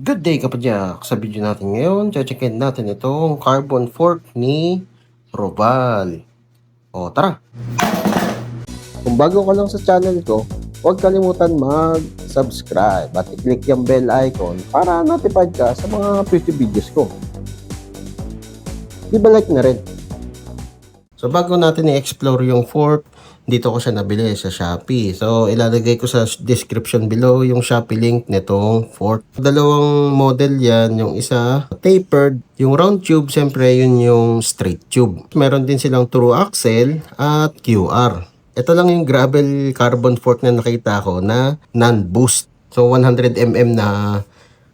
Good day kapadyak! Sa video natin ngayon, checkin natin itong carbon fork ni Roval. O tara! Kung bago ka lang sa channel ko, huwag kalimutan mag-subscribe at i-click yung bell icon para notified ka sa mga future videos ko. Di ba like na rin? So bago natin i-explore yung fork, dito ko siya nabili sa Shopee. So ilalagay ko sa description below yung Shopee link nitong fork. Dalawang model yan, yung isa tapered, yung round tube, siyempre yun yung straight tube. Meron din silang through axle at QR. Ito lang yung gravel carbon fork na nakita ko na non-boost. So 100mm na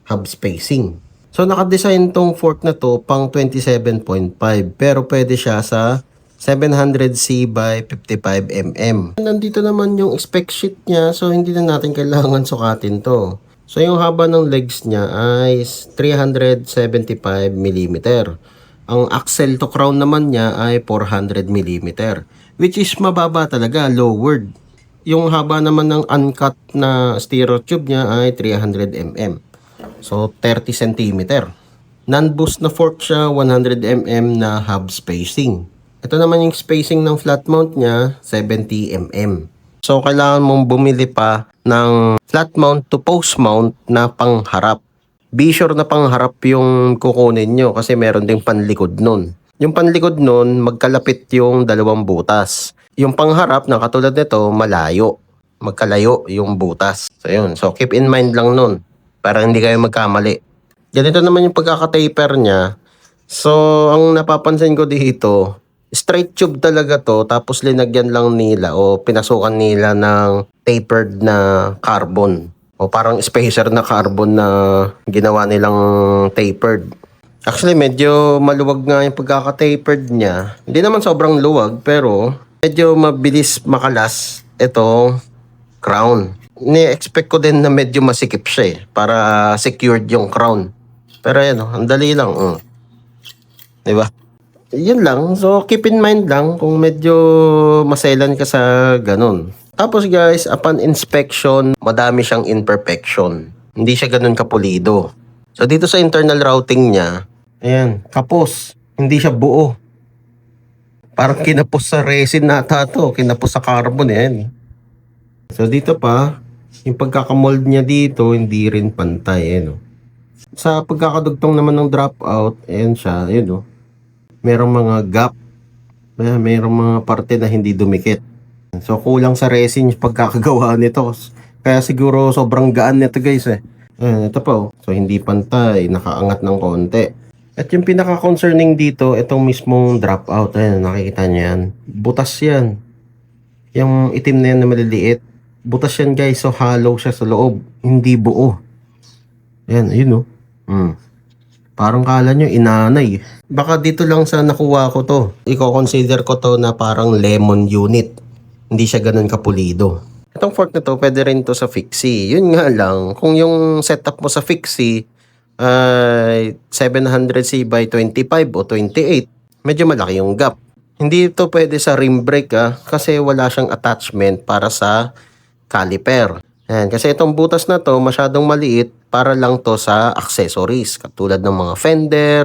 hub spacing. So naka-design tong fork na to pang 27.5 pero pwede siya sa 700C by 55mm. Nandito naman yung spec sheet niya, so hindi na natin kailangan sukatin to. So yung haba ng legs niya ay 375mm. Ang axle to crown naman niya ay 400mm, which is mababa talaga, lowered. Yung haba naman ng uncut na stereo tube niya ay 300mm. So 30cm. Non-boost na fork siya, 100mm na hub spacing. Ito naman yung spacing ng flat mount niya, 70mm. So, kailangan mong bumili pa ng flat mount to post mount na pangharap. Be sure na pangharap yung kukunin nyo kasi meron ding panlikod nun. Yung panlikod nun, magkalapit yung dalawang butas. Yung pangharap na katulad nito, malayo. Magkalayo yung butas. So, yun. So, keep in mind lang nun para hindi kayo magkamali. Ganito naman yung pagkaka-taper niya. So, ang napapansin ko dito, straight tube talaga to, tapos linagyan lang nila o pinasukan nila ng tapered na carbon. O parang spacer na carbon na ginawa nilang tapered. Actually, medyo maluwag nga yung pagkaka-tapered niya. Hindi naman sobrang luwag, pero medyo mabilis makalas itong crown. Ni-expect ko din na medyo masikip siya para secured yung crown. Pero yan, ang dali lang. Diba? Yun lang. So, keep in mind lang kung medyo maselan ka sa ganun. Tapos guys, upon inspection, madami siyang imperfection. Hindi siya ganun kapulido. So, dito sa internal routing niya, ayan, kapos. Hindi siya buo. Parang kinapos sa resin nata to. Kinapos sa carbon yan. So, dito pa, yung pagkakamold niya dito, hindi rin pantay. Ayan, sa pagkakadugtong naman ng dropout, ayan siya, ayan merong mga gap, merong mga parte na hindi dumikit. So kulang sa resin yung pagkakagawa nito. Kaya siguro sobrang gaan nito guys ito pa So hindi pantay, nakaangat ng konti. At yung pinaka-concerning dito, itong mismong dropout. Ayan, nakikita niyo yan. Butas yan. Yung itim na yan na maliliit. Butas yan guys, so hollow siya sa loob. Hindi buo. Ayan, ayun Parang kala nyo inanay. Baka dito lang sa nakuha ko to. I-consider ko to na parang lemon unit. Hindi siya ganun kapulido. Itong fork na to, pwede rin to sa fixie. Yun nga lang, kung yung setup mo sa fixie ay 700C by 25 o 28, medyo malaki yung gap. Hindi ito pwede sa rim brake kasi wala siyang attachment para sa caliper. Ayan, kasi itong butas na to masyadong maliit para lang to sa accessories. Katulad ng mga fender,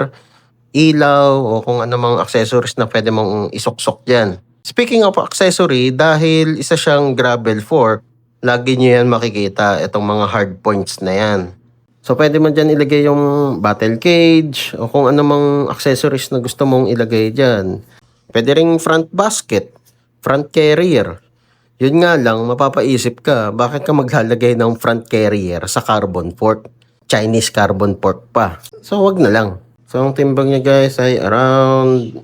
ilaw, o kung ano mga accessories na pwede mong isuksok dyan. Speaking of accessory, dahil isa siyang gravel fork, lagi nyo yan makikita, itong mga hard points na yan. So pwede mo dyan ilagay yung battle cage, o kung ano mga accessories na gusto mong ilagay dyan. Pwede ring front basket, front carrier. Yun nga lang, mapapaisip ka, bakit ka maglalagay ng front carrier sa carbon fork? Chinese carbon fork pa. So, wag na lang. So, ang timbang niya guys ay around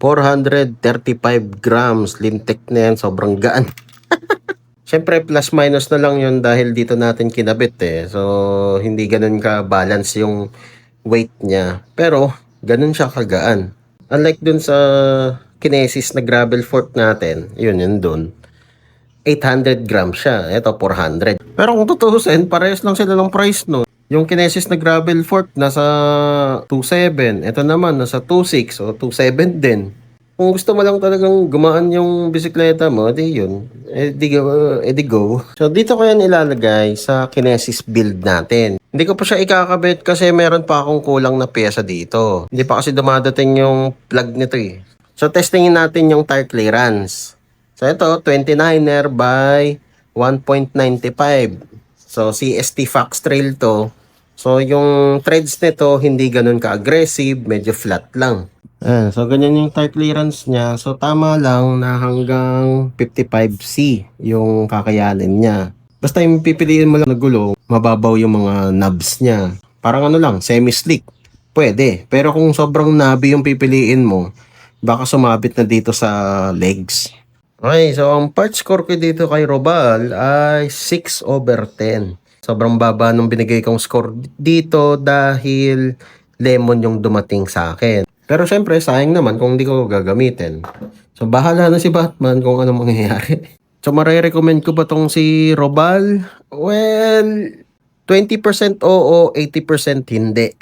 435 grams. Limtek na yan, sobrang gaan. Siyempre, plus minus na lang yun dahil dito natin kinabit So, hindi ganun ka-balance yung weight niya. Pero, ganun siya kagaan. Unlike dun sa Kinesis na gravel fork natin, yun dun. 800 grams siya. Ito, 400. Pero kung tutuusin, parehas lang sila ng price no. Yung Kinesis na gravel fork, nasa 2.7. Ito naman, nasa 2.6 o 2.7 din. Kung gusto mo lang talagang gumaan yung bisikleta mo, di yun. Di go. So, dito ko yan ilalagay sa Kinesis build natin. Hindi ko pa siya ikakabit kasi meron pa akong kulang na pyesa dito. Hindi pa kasi dumadating yung plug nito eh. So, testingin natin yung tire clearance. So, ito, 29er by 1.95. So, CST Fox Trail to. So, yung threads nito, hindi ganun ka-aggressive, medyo flat lang. So, ganyan yung tire clearance niya. So, tama lang na hanggang 55C yung kakayanin niya. Basta yung pipiliin mo lang na gulong, mababaw yung mga knobs niya. Parang ano lang, semi-slick. Pwede. Pero kung sobrang knobby yung pipiliin mo, baka sumabit na dito sa legs. Okay, so ang part score ko dito kay Robal ay 6/10. Sobrang baba nung binigay kong score dito dahil lemon yung dumating sa akin. Pero syempre, sayang naman kung hindi ko gagamitin. So, bahala na si Batman kung ano mangyayari. So, marirecommend ko ba tong si Robal? Well, 20% oo, 80% hindi.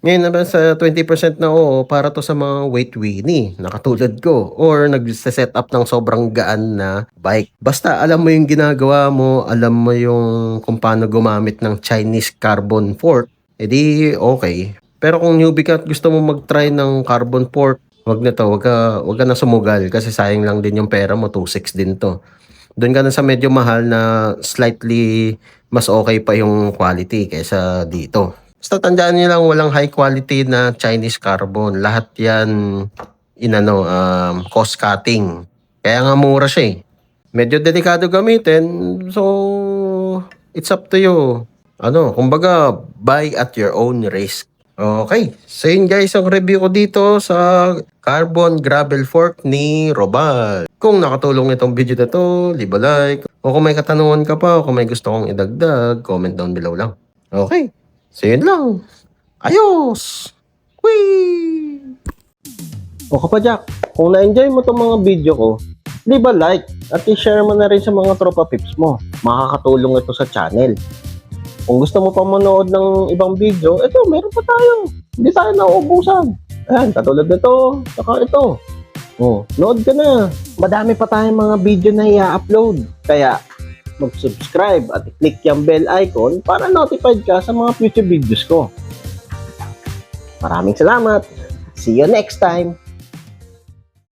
Ngayon naman sa 20% na oo, para to sa mga weight weenie, nakatulad ko, or nag-set up ng sobrang gaan na bike. Basta alam mo yung ginagawa mo, alam mo yung kung paano gumamit ng Chinese carbon fork, edi okay. Pero kung newbie ka at gusto mo mag-try ng carbon fork, wag na to, wag ka na sumugal kasi sayang lang din yung pera mo, 2.6 din to. Doon ka na sa medyo mahal na slightly mas okay pa yung quality kaysa dito. Basta tandaan niyo lang walang high quality na Chinese carbon. Lahat yan cost cutting. Kaya nga mura siya eh. Medyo delikado gamitin. So, it's up to you. Kumbaga, buy at your own risk. Okay. So yun guys, ang review ko dito sa carbon gravel fork ni Robal. Kung nakatulong itong video na to, leave a like. O kung may katanungan ka pa o kung may gusto kong idagdag, comment down below lang. Okay. So yun lang. Ayos! Whee! O kapadyak, kung na-enjoy mo itong mga video ko, leave a like at i-share mo na rin sa mga tropa pips mo. Makakatulong ito sa channel. Kung gusto mo pa manood ng ibang video, ito, meron pa tayo. Hindi tayo nauubusan. Ayan, katulad nito, saka ito. Nood ka na. Madami pa tayong mga video na i-upload. Kaya, mag-subscribe at i-click yung bell icon para notified ka sa mga future videos ko. Maraming salamat. See you next time.